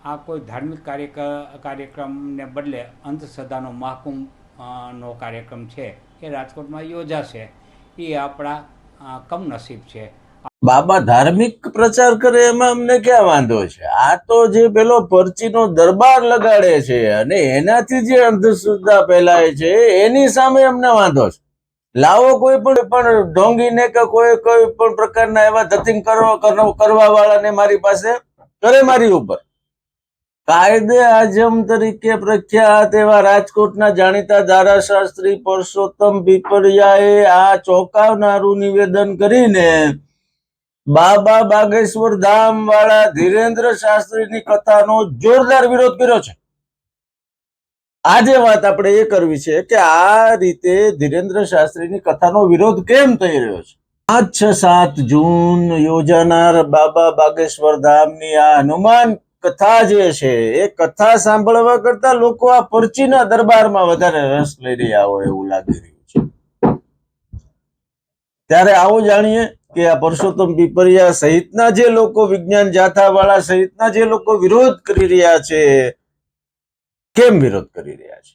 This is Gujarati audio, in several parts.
આ કોઈ ધાર્મિક કાર્યક્રમને બદલે અંધશ્રદ્ધાનો મહાકુંભ નો કાર્યક્રમ છે એ રાજકોટમાં યોજાશે. એ આપણા કમનસીબ છે. બાબા ધાર્મિક પ્રચાર કરે એમાં અમને ક્યાં વાંધો છે? આ તો જે પેલો પરચીનો દરબાર લગાડે છે અને એનાથી જે અંધશ્રદ્ધા ફેલાય છે એની સામે અમને વાંધો છે. લાવો કોઈ પણ ઢોંગીને કે કોઈ પણ પ્રકારના એવા ધતિંગ કરવા વાળાને મારી પાસે કરે મારી ઉપર. કાયદે આઝમ તરીકે પ્રખ્યાત એવા રાજકોટના જાણીતા ધારાશાસ્ત્રી પરસોત્તમ પીપળિયાએ આ ચોંકાવનારું નિવેદન કરીને બાબા બાગેશ્વર ધામ વાળા ધીરેન્દ્ર શાસ્ત્રીની કથાનો જોરદાર વિરોધ કર્યો છે. આજે વાત આપણે એ કરવી છે કે આ રીતે ધીરેન્દ્ર શાસ્ત્રીની કથાનો વિરોધ કેમ થઈ રહ્યો છે. 5-7 જૂન યોજાનાર બાબા બાગેશ્વર ધામની આ હનુમાન કથા જે છે એ કથા સાંભળવા કરતા લોકો આ પરચીના દરબારમાં વધારે રસ લઈ રહ્યા હોય એવું લાગી રહ્યું છે. ત્યારે આવો જાણીએ કે આ પરસોત્તમ પીપળિયા સહિતના જે લોકો, વિજ્ઞાન જાથા વાળા સહિતના જે લોકો વિરોધ કરી રહ્યા છે, કેમ વિરોધ કરી રહ્યા છે.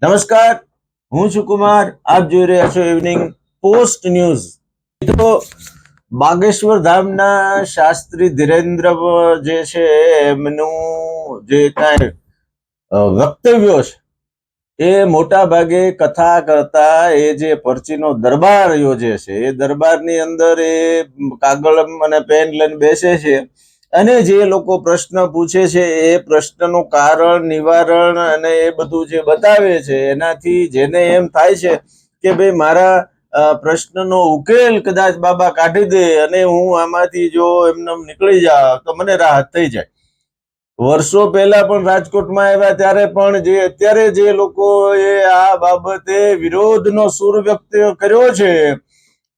નમસ્કાર, હું છું કુમાર, આપ જોઈ રહ્યા છો ઇવનિંગ પોસ્ટ ન્યૂઝ. તો બાગેશ્વર ધામના શાસ્ત્રી ધીરેન્દ્ર જે છે એમનું જે કાંઈ વક્તવ્યો છે એ મોટા ભાગે કથા કરતા એ જે પરચીનો દરબાર યોજે છે એ દરબારની અંદર એ કાગળ અને પેન લઈને બેસે છે અને જે લોકો પ્રશ્ન પૂછે છે એ પ્રશ્નનું કારણ, નિવારણ અને એ બધું જે બતાવે છે એનાથી જેને એમ થાય છે કે ભાઈ મારા પ્રશ્નનો ઉકેલ કદાચ બાબા કાઢી દે અને હું આમાંથી જો એમને નીકળી જાઉં તો મને રાહત થઈ જાય. વર્ષો પહેલા પણ રાજકોટમાં આવ્યા ત્યારે પણ જે અત્યારે જે લોકોએ આ બાબતે વિરોધનો સૂર વ્યક્ત કર્યો છે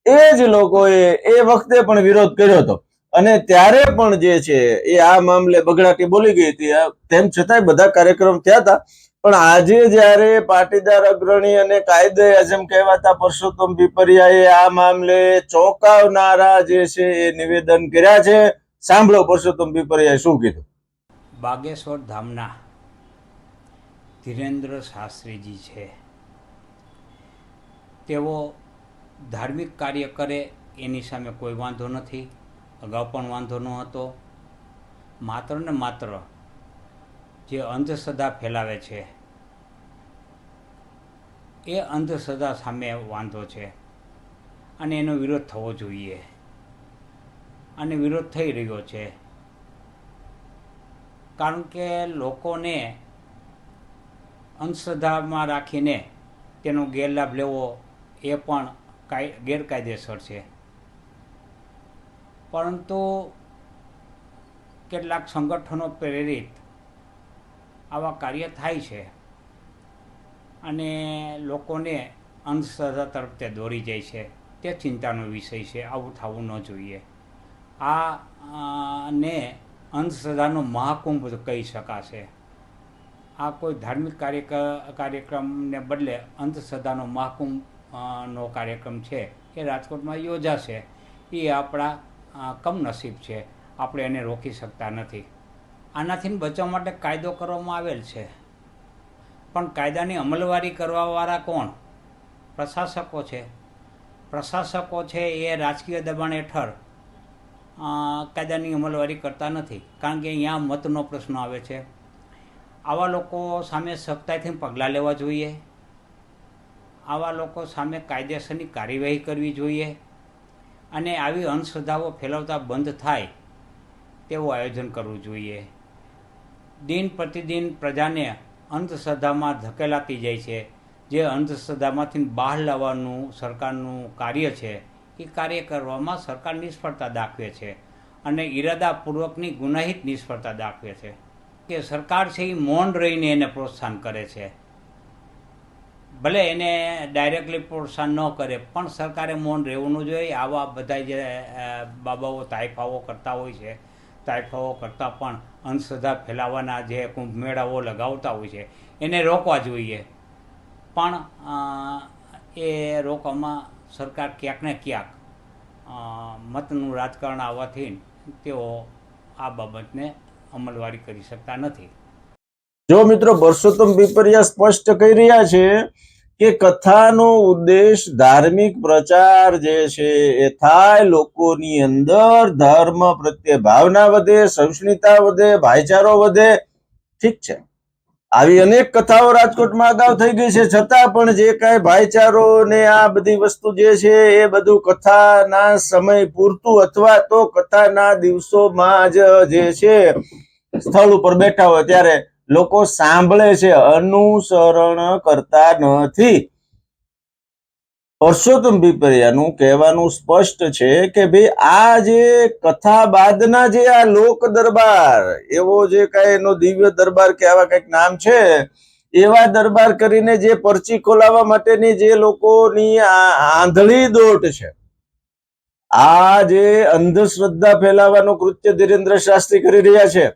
એ જ લોકોએ એ વખતે પણ વિરોધ કર્યો હતો અને ત્યારે પણ જે છે એ આ મામલે બગડાટી બોલી ગઈ હતી. તેમ છતાંય બધા કાર્યક્રમ થયા હતા. પણ આજે જયારે પાટીદાર અગ્રણી અને કાયદે આઝમ કહેવાતા પરસોત્તમ પીપળિયાએ આ મામલે ચોંકાવનારા જે છે એ નિવેદન કર્યા છે. સાંભળો પરસોત્તમ પીપળિયાએ શું કીધું. બાગેશ્વર ધામના ધીરેન્દ્ર શાસ્ત્રીજી છે, તેઓ ધાર્મિક કાર્ય કરે એની સામે કોઈ વાંધો નથી, અગાઉ પણ વાંધો ન હતો. માત્ર ને માત્ર જે અંધશ્રદ્ધા ફેલાવે છે એ અંધશ્રદ્ધા સામે વાંધો છે અને એનો વિરોધ થવો જોઈએ અને વિરોધ થઈ રહ્યો છે. કારણ કે લોકોને અંધશ્રદ્ધામાં રાખીને તેનો ગેરલાભ લેવો એ પણ ગેરકાયદેસર છે. પરંતુ કેટલાક સંગઠનો પ્રેરિત આવા કાર્ય થાય છે અને લોકોને અંધશ્રદ્ધા તરફ તે દોરી જાય છે. તે ચિંતાનો વિષય છે. આવું થવું ન જોઈએ. ને અંધશ્રદ્ધાનો મહાકુંભ કહી શકાશે. આ કોઈ ધાર્મિક કાર્યક્રમને બદલે અંધશ્રદ્ધાનો મહાકુંભ નો કાર્યક્રમ છે એ રાજકોટમાં યોજાશે. એ આપણા કમનસીબ છે. આપણે એને રોકી શકતા નથી. આનાથી બચવા માટે કાયદો કરવામાં આવેલ છે, પણ કાયદાની અમલવારી કરવાવાળા કોણ? પ્રશાસકો છે. પ્રશાસકો છે એ રાજકીય દબાણ હેઠળ કાયદાની અમલવારી કરતા નથી. કારણ કે અહીંયા મતનો પ્રશ્ન આવે છે. આવા લોકો સામે સખ્તાઈથી પગલાં લેવા જોઈએ. આવા લોકો સામે કાયદેસરની કાર્યવાહી કરવી જોઈએ અને આવી અંધશ્રદ્ધાઓ ફેલાવતા બંધ થાય તેવું આયોજન કરવું જોઈએ. દિન પ્રતિદિન પ્રજાને અંધશ્રદ્ધામાં ધકેલાતી જાય છે. જે અંધશ્રદ્ધામાંથી બહાર લાવવાનું સરકારનું કાર્ય છે એ કાર્ય કરવામાં સરકાર નિષ્ફળતા દાખવે છે અને ઈરાદાપૂર્વકની ગુનાહિત નિષ્ફળતા દાખવે છે. કે સરકાર છે એ મૌન રહીને એને પ્રોત્સાહન કરે છે. ભલે એને ડાયરેક્ટલી પ્રોત્સાહન ન કરે પણ સરકારે મૌન રહેવું ન જોઈએ. આવા બધા જે બાબાઓ તાઇફાઓ કરતા હોય છે, તાઇફાઓ કરતાં પણ અંધશ્રદ્ધા ફેલાવવાના જે કુંભમેળાઓ લગાવતા હોય છે એને રોકવા જોઈએ. પણ એ રોકવામાં સરકાર ક્યાંક ને ક્યાંક મતનું રાજકારણ આવવાથી તેઓ આ બાબતને અમલવારી કરી શકતા નથી. જો મિત્રો પરસોત્તમ પીપરિયા સ્પષ્ટ કહી રહ્યા છે કે કથાનો ઉદ્દેશ ધાર્મિક પ્રચાર જે છે એ થાય, લોકોની અંદર ધર્મ પ્રત્યે ભાવના વધે, સહિષ્ણુતા વધે, ભાઈચારો વધે. ઠીક છે, આવી અનેક કથાઓ રાજકોટમાં અગાઉ થઈ ગઈ છે, છતાં પણ જે કાંઈ ભાઈચારો ને આ બધી વસ્તુ જે છે એ બધું કથાના સમય પૂરતું અથવા તો કથાના દિવસોમાં જ જે છે સ્થળ ઉપર બેઠા હોય ત્યારે લોકો સાંભળે છે, અનુસરણ કરતા નથી. પરસોત્તમ પીપરિયાનું કહેવાનું સ્પષ્ટ છે કે ભાઈ આ જે કથા બાદના જે આ લોક દરબાર, એવો જે કઈ એનો દિવ્ય દરબાર કે આવા કઈક નામ છે, એવા દરબાર કરીને જે પરચી ખોલાવવા માટેની જે લોકોની આંધળી દોટ છે, આ જે અંધશ્રદ્ધા ફેલાવવાનું કૃત્ય ધીરેન્દ્ર શાસ્ત્રી કરી રહ્યા છે.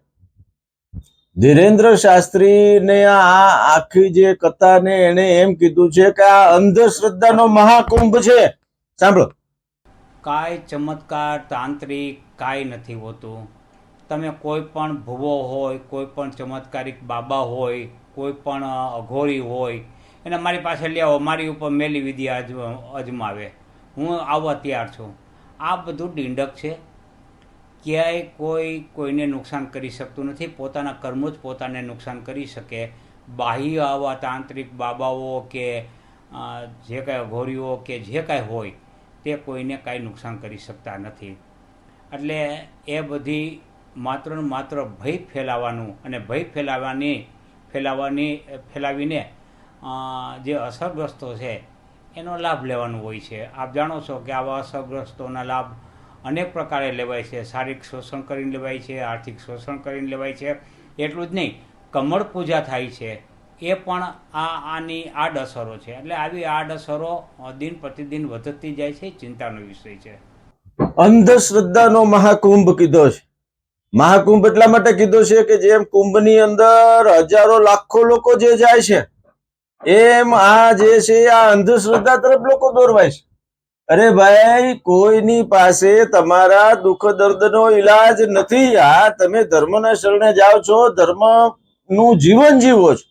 ધીરેન્દ્ર શાસ્ત્રીને આ આખી જે કથાને એને એમ કીધું છે કે આ અંધશ્રદ્ધાનો મહાકુંભ છે. સાંભળો. કાંઈ ચમત્કાર તાંત્રિક કાંઈ નથી હોતું. તમે કોઈ પણ ભૂવો હોય, કોઈ પણ ચમત્કારિક બાબા હોય, કોઈ પણ અઘોરી હોય, એને મારી પાસે લેવો, મારી ઉપર મેલી વિધિ અજમાવે, હું આવવા તૈયાર છું. આ બધું ડીંડક છે. ક્યાંય કોઈને નુકસાન કરી શકતું નથી. પોતાના કર્મો જ પોતાને નુકસાન કરી શકે. બાહ્ય આવા તાંત્રિક બાબાઓ કે જે કાંઈ અઘોરીઓ કે જે કાંઈ હોય તે કોઈને કાંઈ નુકસાન કરી શકતા નથી. એટલે એ બધી માત્ર ને માત્ર ભય ફેલાવાનું અને ભય ફેલાવીને જે અસરગ્રસ્તો છે એનો લાભ લેવાનો હોય છે. આપ જાણો છો કે આવા અસરગ્રસ્તોના લાભ અનેક પ્રકારે લેવાય છે. શારીરિક શોષણ કરીને લેવાય છે, આર્થિક શોષણ કરીને લેવાય છે. એટલું જ નહીં, કમળ પૂજા થાય છે, એ પણ આની આડઅસરો છે. એટલે આવી આડઅસરો દિન પ્રતિદિન વધતી જાય છે, ચિંતાનો વિષય છે. અંધશ્રદ્ધાનો મહાકુંભ કીધો છે. મહાકુંભ એટલા માટે કીધો છે કે જેમ કુંભની અંદર હજારો લાખો લોકો જે જાય છે, એમ આ જે છે આ અંધશ્રદ્ધા તરફ લોકો દોરવાય છે. અરે ભાઈ, કોઈની પાસે તમારા દુઃખ દર્દનો ઈલાજ નથી. આ તમે ધર્મના શરણે જાઓ છો, ધર્મનું જીવન જીવો છો,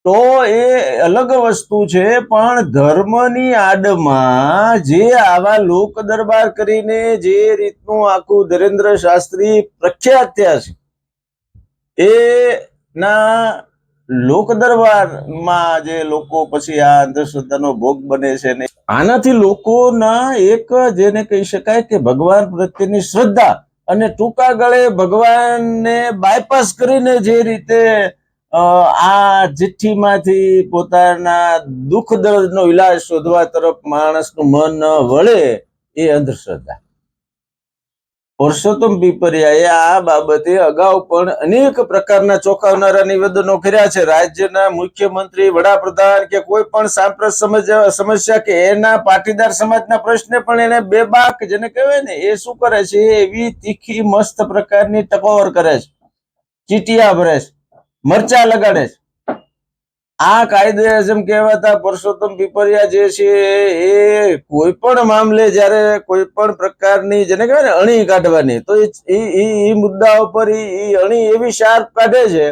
તો એ અલગ વસ્તુ છે. પણ ધર્મની આડમાં જે આવા લોક દરબાર કરીને જે રીતનું આખું ધીરેન્દ્ર શાસ્ત્રી પ્રખ્યાત થયા છે, એના લોક દરબારમાં જે લોકો પછી આ અંધશ્રદ્ધાનો ભોગ બને છે ને, આનાથી લોકોના એક જેને કહી શકાય કે ભગવાન પ્રત્યેની શ્રદ્ધા અને ટૂંકા ગાળે ભગવાનને બાયપાસ કરીને જે રીતે આ ચિઠ્ઠીમાંથી પોતાના દુઃખ દર્દનો ઈલાજ શોધવા તરફ માણસનું મન વળે, એ અંધશ્રદ્ધા. પરસોત્તમ પીપરિયાએ આ બાબતે અગાઉ પણ અનેક પ્રકારના ચોંકાવનારા નિવેદનો કર્યા છે. રાજ્યના મુખ્યમંત્રી, વડાપ્રધાન કે કોઈ પણ સાંપ્રત સમસ્યા કે એના પાટીદાર સમાજના પ્રશ્ને પણ એને બેબાક, જેને કહેવાય ને, એ શું કરે છે, એવી તીખી મસ્ત પ્રકારની ટકોર કરે છે, ચીટિયા ભરે છે, મરચા લગાડે છે. આ કાયદે આઝમ કહેવાતા પરસોત્તમ પીપરિયા જે છે એ કોઈ પણ મામલે જયારે કોઈ પણ પ્રકારની, જેને કહેવાય ને, અણી કાઢવાની, તો એ મુદ્દા ઉપર એ અણી એવી શાર્પ કાઢે છે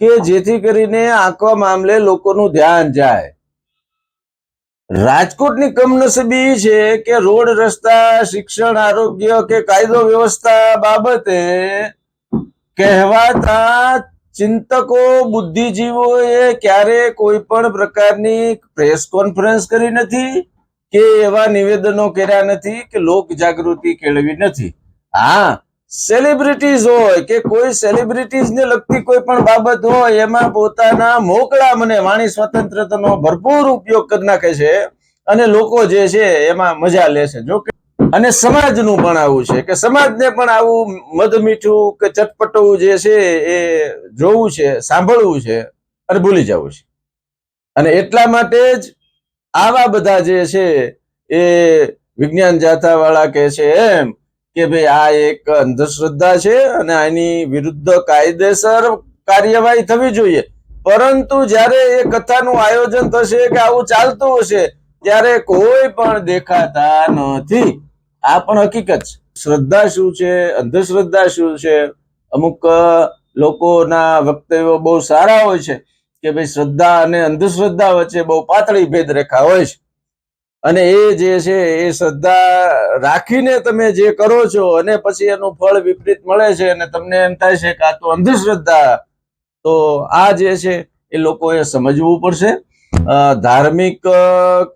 કે જેથી કરીને આખો મામલે લોકોનું ધ્યાન જાય. રાજકોટની કમનસીબી છે કે રોડ, રસ્તા, શિક્ષણ, આરોગ્ય કે કાયદો વ્યવસ્થા બાબતે કહેવાતા ચિંતકો, બુદ્ધિજીવોએ ક્યારે કોઈ પણ પ્રકારની પ્રેસ કોન્ફરન્સ કરી નથી કે એવા નિવેદનો કર્યા નથી કે લોક જાગૃતિ કેળવી નથી. હા, સેલિબ્રિટીઝ હોય કે કોઈ સેલિબ્રિટીઝને લગતી કોઈ પણ બાબત હોય, એમાં પોતાના મોકળા મને વાણી સ્વતંત્રતાનો ભરપૂર ઉપયોગ કરી નાખે છે અને લોકો જે છે એમાં મજા લે છે. જો કે અને સમાજનું પણ આવું છે કે સમાજને પણ આવું મધ મીઠું કે ચટપટું જે છે એ જોવું છે, સાંભળવું છે અને ભૂલી જવું છે. અને એટલા માટે જ આવા બધા જે છે એ વિજ્ઞાન જાથા વાળા કે છે એમ કે ભાઈ આ એક અંધશ્રદ્ધા છે અને આની વિરુદ્ધ કાયદેસર કાર્યવાહી થવી જોઈએ. પરંતુ જ્યારે એ કથાનું આયોજન થશે કે આવું ચાલતું હશે, ત્યારે કોઈ પણ દેખાતા નથી. આ પણ હકીકત છે. શ્રદ્ધા શું છે, અંધશ્રદ્ધા શું છે, અમુક લોકોના વક્તવ્યો બહુ સારા હોય છે કે ભાઈ શ્રદ્ધા અને અંધશ્રદ્ધા વચ્ચે બહુ પાતળી ભેદરેખા હોય છે, અને એ જે છે એ શ્રદ્ધા રાખીને તમે જે કરો છો અને પછી એનું ફળ વિપરીત મળે છે અને તમને એમ થાય છે કે આ તો અંધશ્રદ્ધા, તો આ જે છે એ લોકોએ સમજવું પડશે. ધાર્મિક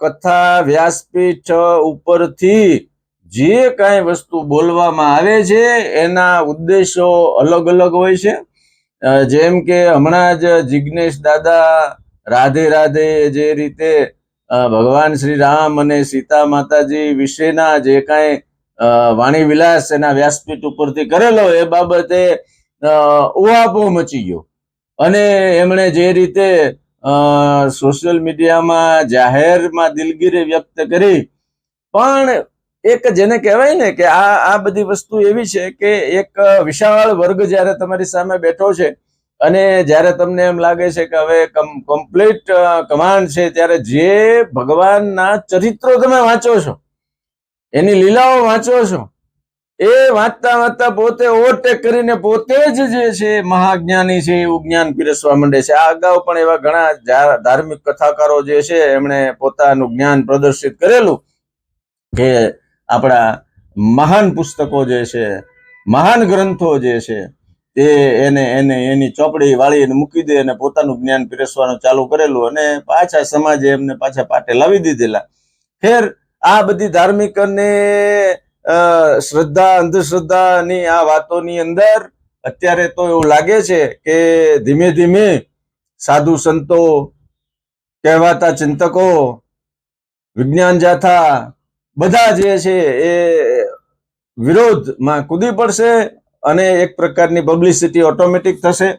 કથા વ્યાસપીઠ ઉપરથી જે કાંઈ વસ્તુ બોલવામાં આવે છે એના ઉદ્દેશો અલગ અલગ હોય છે. જેમ કે હમણાં જ જિજ્ઞેશ દાદા રાધે રાધે જે રીતે ભગવાન શ્રી રામ અને સીતા માતાજી વિશેના જે કાંઈ વાણી વિલાસ એના વ્યાસપીઠ ઉપરથી કરેલો એ બાબતે ઉહાપો મચી ગયો, અને એમણે જે રીતે સોશિયલ મીડિયામાં જાહેરમાં દિલગીરી વ્યક્ત કરી, પણ એક જેને કહેવાય ને કે આ બધી વસ્તુ એવી છે કે એક વિશાળ વર્ગ જ્યારે તમારી સામે બેઠો છે અને જ્યારે તમને એમ લાગે છે કે હવે કમ્પ્લીટ કમાન્ડ છે, ત્યારે જે ભગવાનના ચરિત્રો તમે વાંચો છો, એની લીલાઓ વાંચો છો, એ વાંચતા વાંચતા પોતે ઓવરટેક કરીને પોતે જ જે છે મહાજ્ઞાની છે એવું જ્ઞાન પીરસવા માંડે છે. આ અગાઉ પણ એવા ઘણા ધાર્મિક કથાકારો જે છે એમણે પોતાનું જ્ઞાન પ્રદર્શિત કરેલું કે આપણા મહાન પુસ્તકો જે છે, મહાન ગ્રંથો જે છે તે એની ચોપડી વાળીને મૂકી દે અને પોતાનું જ્ઞાન પીરસવાનું ચાલુ કરેલું, અને પાછા સમાજે એમને પાછા પાટે લાવી દીધેલા. ખેર, આ બધી ધાર્મિક અને શ્રદ્ધા અંધશ્રદ્ધાની આ વાતોની અંદર અત્યારે તો એવું લાગે છે કે ધીમે ધીમે સાધુ સંતો, કહેવાતા ચિંતકો, વિજ્ઞાન જાથા બધા જે છે એ વિરોધમાં કૂદી પડશે અને એક પ્રકારની પબ્લિસિટી ઓટોમેટિક થશે.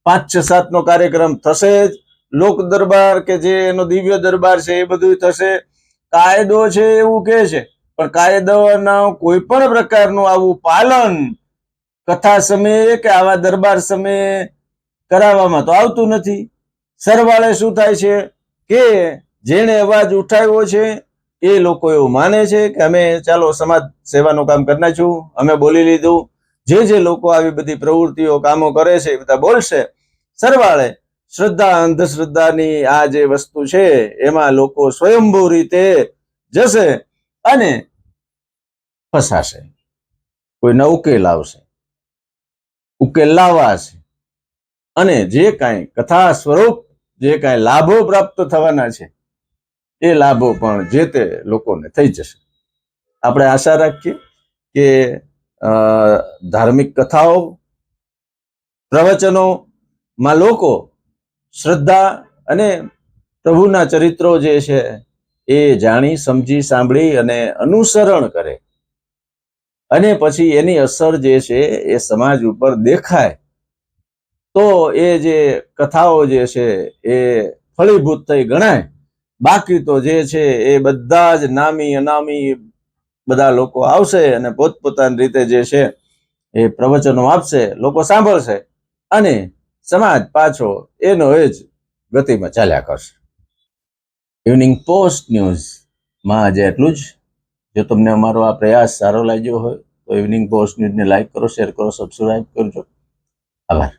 5-6-7 નો કાર્યક્રમ થશે જ. લોક દરબાર કે જે એનો દિવ્ય દરબાર છે એ બધું થશે. કાયદો છે એવું કહે છે, પણ કાયદાના કોઈ પણ પ્રકારનું આવું પાલન કથા સમયે કે આવા દરબાર સમયે કરાવવામાં તો આવતું નથી. સરવાળે શું થાય છે કે જેણે અવાજ ઉઠાવ્યો છે એ લોકો એવું માને છે કે અમે ચાલો સમાજ સેવાનું કામ કરી નાખ્યું, અમે બોલી લીધું. જે લોકો આવી બધી પ્રવૃત્તિઓ કામો કરે છે એ બધા બોલશે. સરવાળે શ્રદ્ધા અંધશ્રદ્ધાની આ જે વસ્તુ છે એમાં લોકો સ્વયંભૂ રીતે જશે અને ફસાશે. કોઈના ઉકેલ આવશે, ઉકેલ લાવવાશે, અને જે કાંઈ કથા સ્વરૂપ જે કાંઈ લાભો પ્રાપ્ત થવાના છે એ લાભો પણ જે તે લોકોને થઈ જશે. આપણે આશા રાખીએ કે ધાર્મિક કથાઓ, પ્રવચનોમાં લોકો શ્રદ્ધા અને પ્રભુના ચરિત્રો જે છે એ જાણી સમજી સાંભળી અને અનુસરણ કરે, અને પછી એની અસર જે છે એ સમાજ ઉપર દેખાય, તો એ જે કથાઓ જે છે એ ફળીભૂત થઈ ગણાય. બાકી તો જે છે એ બધા જ નામી અનામી બધા લોકો આવશે અને પોતપોતાની રીતે જે છે એ પ્રવચનો આપશે, લોકો સાંભળશે અને સમાજ પાછો એનો એ જ ગતિમાં ચાલ્યા કરશે. ઇવનિંગ પોસ્ટ ન્યૂઝમાં આજે એટલું જ. જો તમને અમારો આ પ્રયાસ સારો લાગ્યો હોય તો ઇવનિંગ પોસ્ટ ન્યૂઝને લાઈક કરો, શેર કરો, સબસ્ક્રાઇબ કરજો. આભાર.